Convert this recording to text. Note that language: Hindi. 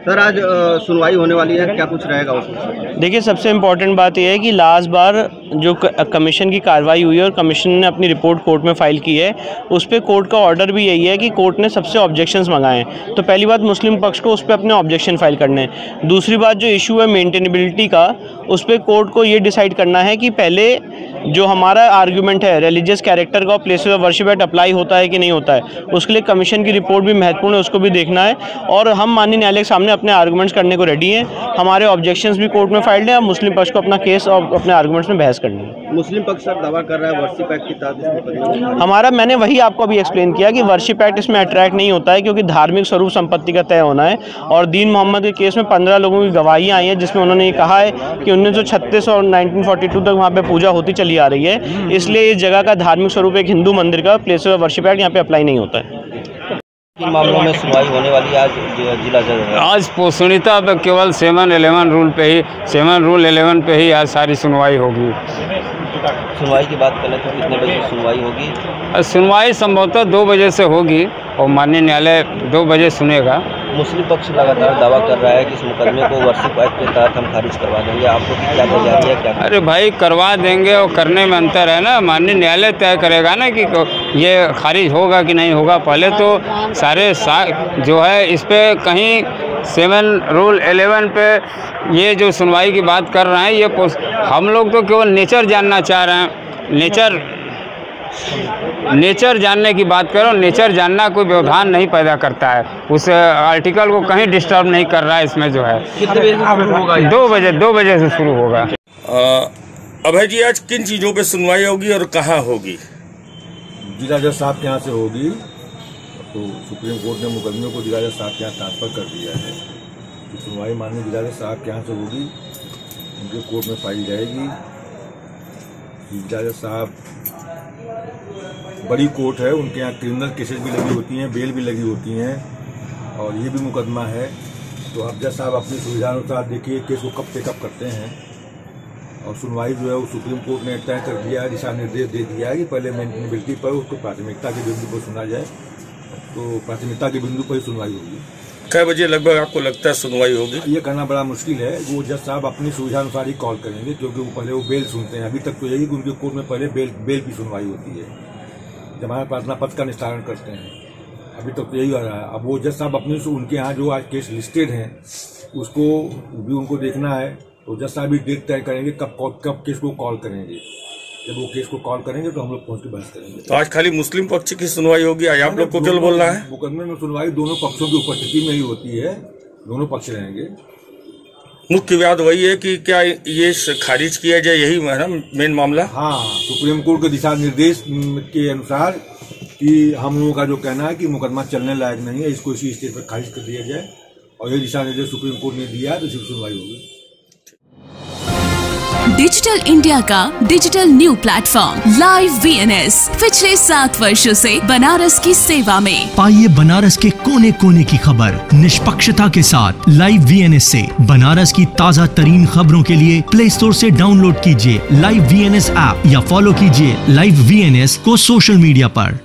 सर आज सुनवाई होने वाली है, क्या कुछ रहेगा उसमें? देखिए, सबसे इम्पॉर्टेंट बात यह है कि लास्ट बार जो कमीशन की कार्रवाई हुई है और कमीशन ने अपनी रिपोर्ट कोर्ट में फ़ाइल की है, उस पर कोर्ट का ऑर्डर भी यही है कि कोर्ट ने सबसे ऑब्जेक्शंस मंगाए हैं। तो पहली बात, मुस्लिम पक्ष को उस पर अपने ऑब्जेक्शन फाइल करने हैं। दूसरी बात, जो इशू है मेंटेनेबिलिटी का, उस पर कोर्ट को ये डिसाइड करना है कि पहले जो हमारा आर्गूमेंट है रिलीजियस कैरेक्टर का places of worship act apply होता है कि नहीं होता है, उसके लिए कमीशन की रिपोर्ट भी महत्वपूर्ण है, उसको भी देखना है। और हम माननीय न्यायालय के सामने अपने आर्गूमेंट्स करने को रेडी हैं। हमारे ऑब्जेक्शंस भी कोर्ट में फाइल्ड हैं। मुस्लिम पक्ष को अपना केस और अपने आर्गूमेंट्स में बहस करनी है। मुस्लिम पक्ष सर दावा कर रहा है वर्शिप एक्ट के तहत हमारा, मैंने वही आपको अभी एक्सप्लेन किया कि वर्शिप एक्ट इसमें अट्रैक्ट नहीं होता है, क्योंकि धार्मिक स्वरूप संपत्ति का तय होना है। और दीन मोहम्मद के केस में 15 लोगों की गवाहियाँ आई हैं, जिसमें उन्होंने ये कहा है कि 1936 और 1942 तक वहाँ पे पूजा होती चली आ रही है, इसलिए इस जगह का धार्मिक स्वरूप एक हिंदू मंदिर का प्लेस ऑफ वर्शिप एक्ट यहाँ पे अप्लाई नहीं होता है। किन मामलों में सुनवाई होने वाली है आज जिला जज? आज पोषणिता पे केवल 7-11 रूल पे ही 7 रूल 11 पे ही आज सारी सुनवाई होगी। सुनवाई की बात करें तो कितने बजे सुनवाई होगी? सुनवाई संभवतः 2 बजे से होगी और माननीय न्यायालय 2 बजे सुनेगा। मुस्लिम पक्ष लगातार दावा कर रहा है कि इस मुकदमे को वर्शिप एक्ट के तहत हम खारिज करवा देंगे। आपको क्या तैयारी है? क्या? अरे भाई, करवा देंगे और करने में अंतर है ना। माननीय न्यायालय तय करेगा ना कि ये खारिज होगा कि नहीं होगा। पहले तो सारे जो है इस पर कहीं 7 रूल 11 पे ये जो सुनवाई की बात कर रहे हैं, ये हम लोग तो केवल नेचर जानना चाह रहे हैं। नेचर जानने की बात करो। नेचर जानना कोई व्यवधान नहीं पैदा करता है, उस आर्टिकल को कहीं डिस्टर्ब नहीं कर रहा है। इसमें जो है कितने बजे से शुरू होगा? 2 बजे से शुरू होगा। अभय जी, आज किन चीज़ों पे सुनवाई होगी और कहाँ होगी? जिला जज साहब के यहाँ से होगी। तो सुप्रीम कोर्ट ने मुकदमे को जिला जज साहब के यहाँ ट्रांसफर कर दिया है। तो सुनवाई माननीय जिला जज साहब के यहाँ से होगी, उनके कोर्ट में फाइल जाएगी। जिला जज साहब बड़ी कोर्ट है, उनके यहाँ क्रिमिनल केसेस भी लगी होती हैं, बेल भी लगी होती हैं, और ये भी मुकदमा है। तो अब जज साहब अपनी सुविधानुसार देखिए केस को कब टेकअप करते हैं। और सुनवाई जो है वो सुप्रीम कोर्ट ने तय कर दिया है, दिशा निर्देश दे दिया है कि पहले मेंटेनेबिलिटी पर उसको प्राथमिकता के बिंदु पर सुना जाए। तो प्राथमिकता के बिंदु पर ही सुनवाई होगी। कै बजे लगभग आपको लगता है सुनवाई होगी? ये कहना बड़ा मुश्किल है। वो जज साहब अपनी सुविधानुसार ही कॉल करेंगे, क्योंकि वो पहले वो बेल सुनते हैं। अभी तक तो यही कि उनके कोर्ट में पहले बेल की सुनवाई होती है, जमानत प्रार्थना पत्र का निस्तारण करते हैं। अभी तक तो यही हो रहा है। अब वो जज साहब अपनी उनके यहाँ जो आज केस लिस्टेड हैं उसको भी उनको देखना है। तो जज साहब भी डेट तय करेंगे कब केस को कॉल करेंगे। जब वो केस को कॉल करेंगे तो हम लोग पहुंच के बहस करेंगे। तो आज खाली मुस्लिम पक्ष की सुनवाई होगी? आज आप लोग को केवल बोलना है? मुकदमे में सुनवाई दोनों पक्षों की उपस्थिति में ही होती है, दोनों पक्ष रहेंगे। मुख्य विवाद वही है कि क्या ये खारिज किया जाए, यही है ना मेन मामला? हाँ, सुप्रीम कोर्ट के दिशा निर्देश के अनुसार कि हम लोगों का जो कहना है कि मुकदमा चलने लायक नहीं है, इसको इसी स्टेज पर खारिज कर दिया जाए। और ये दिशा निर्देश सुप्रीम कोर्ट ने दिया है, तो सिर्फ सुनवाई होगी। डिजिटल इंडिया का digital new platform live VNS पिछले 7 वर्षों से बनारस की सेवा में। पाइए बनारस के कोने कोने की खबर निष्पक्षता के साथ। लाइव VNS से बनारस की ताज़ा तरीन खबरों के लिए प्ले स्टोर से डाउनलोड कीजिए लाइव VNS ऐप या फॉलो कीजिए लाइव VNS को सोशल मीडिया पर।